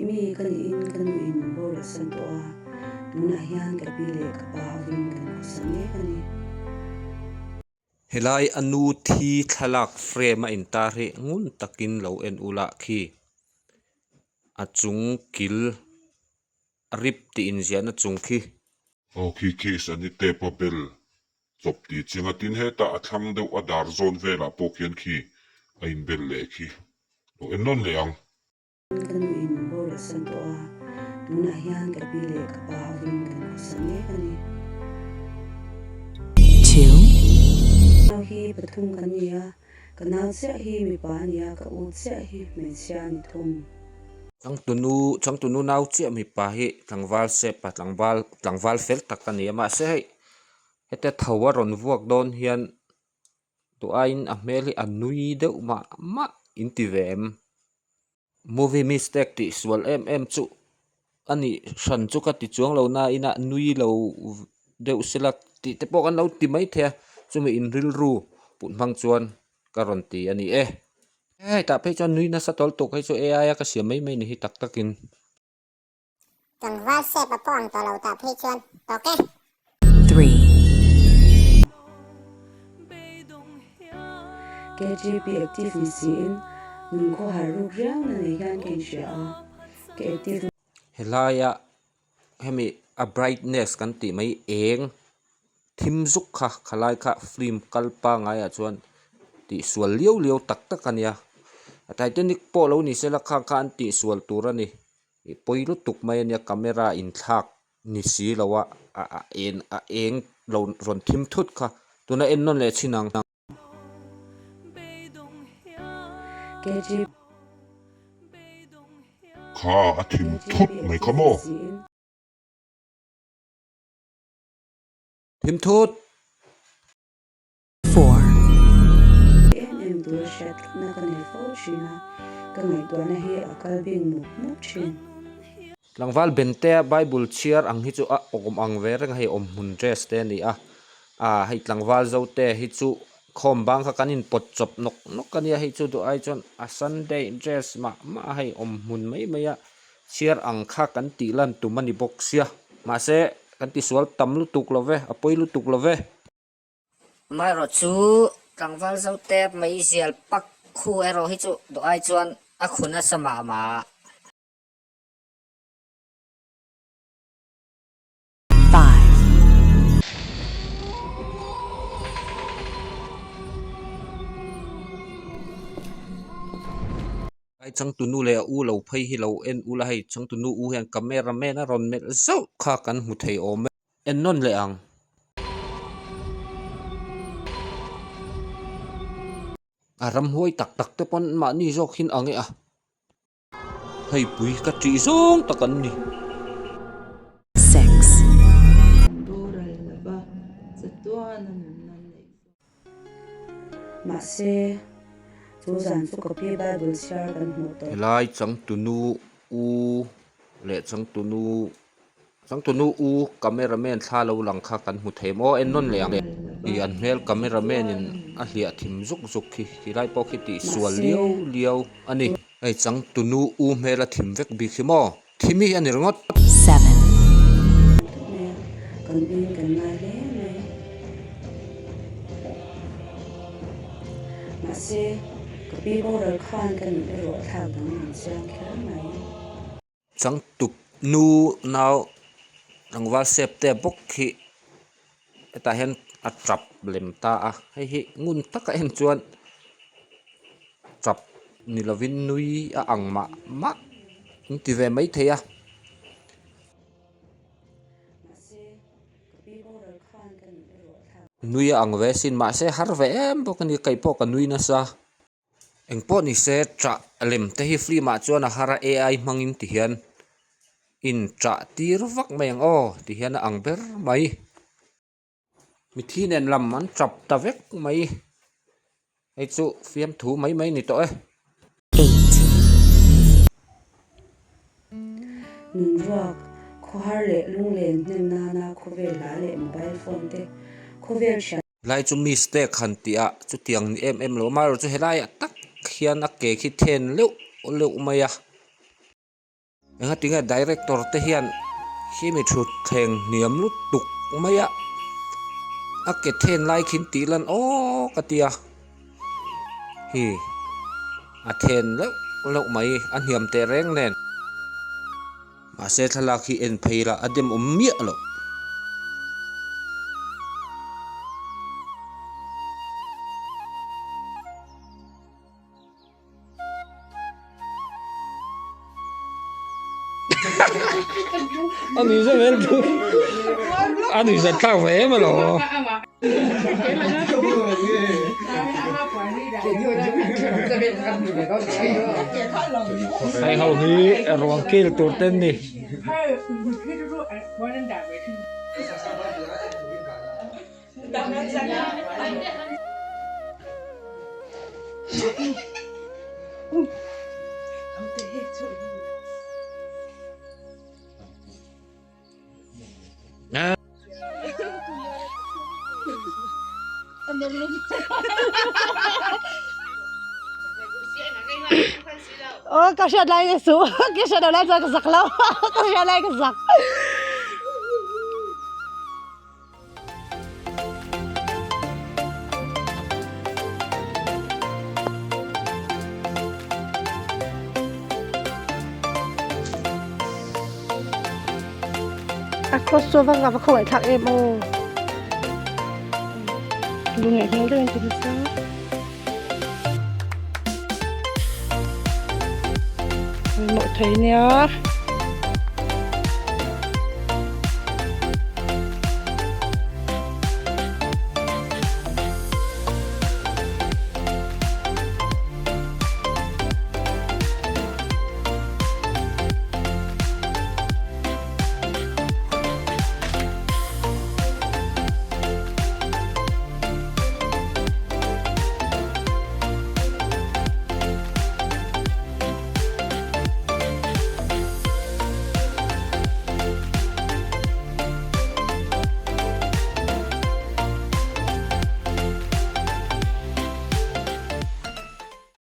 mi kan in bo le san to a tuna hian ka pi le ka pa vin kan sane ani helai anu thi thalak frame in ta re ngun takin lo en ula khi achung kil rip ti in zian achung khi khi sani te papel chop ti chinga tin he ta athlang deuh a dar zone vela pokhian khi a in bel le khi lo en non le ang kan in bo le san to a tuna hian ka pi le ka pa vin kan sane ani 2 hi pathum kan nia kanal se hi mi pa nia ka u se hi me sia ni thum chang tunu nau che mi pa hi tlangwal se pa tlangwal fel takani ma se hete thawa ron vuak don hian to ain a meli anui deuh ma intivem movie mistake ti swal chu ani san chu ka ti chuang lo na ina nui lo deuh selak ti te pok an lo ti mai the chumi in ril ru pun mang chuan karon ti ani ta pe chuan nui na satol tok hai chu ai ka sia mai ni hi tak takin tangwal se pa pong to lo ta pe chuan to ke 3 KGP active ni sin nun ko haru riang na ne yan ken sha ke active helaya hemi a brightness kan ti mai eng thim zuk kha khalai kha film kalpa ngai a chuan ti sual liu tak ania titanic po lo ni sela kha an ti sual turani poilu tuk mai ania camera in thak ni si lawa a eng lo ron thim thut kha tuna en non le chinang KGP kha a thim thut mai khamo thim thut 4 em tu shat na kan he fo china kan ngai to na he akal bing mu chin langwal bente bible cheer ang hi chu a om ang ve reng hei om hun dress te ni a hei tlangwal zo te hi chu khom bang kha kanin pot chop nok kania hei chu do ai chon a sunday dress ma hei om hun mai a cheer ang kha kan ti lan tu mani box sia ma se kan ti sual tam lu tuk love a poi lu tuk love mai ro chu tangwal zo te mai sial pak khu ero hi chu do ai chuan a khuna sama ma 5 ai chang tu nu le u lo phei hi lo en u la hei chang tu nu u hian cameraman a ron mel zo kha kan mu thei om en non le ang aram hoi tak te pon ma ni jok hin ange a hei pui ka ti zong takan ni 6 doral la ba zatwa na nan nei ma se chu zan chu ka pi bible share kan mu to helai chang tu nu u le chang tu nu u cameraman tha lo lang kha kan mu thei mo en non le ang i an hmel cameraman in a hlia thim zuk khi lai po khi ti sual liu ani ai chang tu nu u hmela thim vek bi khi mo thimi ani rongot 7 ne kan in kan ngai le ne ma se ka pi bo ra khan kan ro thak dang in sang kha mai chang tup nu now rangwal sep te bok khi eta hen a trap lem ta a hei hi ngun taka en chuan trap ni lovin nui a ang ma ti ve mai theya nui a ang ve sin ma se har ve em bok ni kai po ka nui na sa eng po ni se tra lem te hi free ma chuan a hara ai mangin ti hian in tra tir vak mai ang ti hian a ang ber mai mi thi nen lam man trap ta vek mai ai chu fiam thu mai ni to 8 nun ruak kho har le lung len nem na kho ve la le mobile phone te kho ve sha lai chu mistake khan ti a chu tiang ni em lo ma ro chu helai tak khian a ke khi then leu maya nga tinga director te hian khimi thu theng niam lu tuk maya ake then lai khin ti lan o katia hi a then lo mai an hiam te reng nen ma se thala khi en pheira adem mia lo Ani sa men tu. Ani sa tao ve ma lo. Ai hau ni ruang kil tur ten ni. Ồ, câu chuyện này cái số, cái chuyện đầu này rồi cái giặc lâu, câu chuyện này cái giặc. Aku suka nggak pakai white hat emo. Lu nggak tahu yang terasa. Một thấy nhá.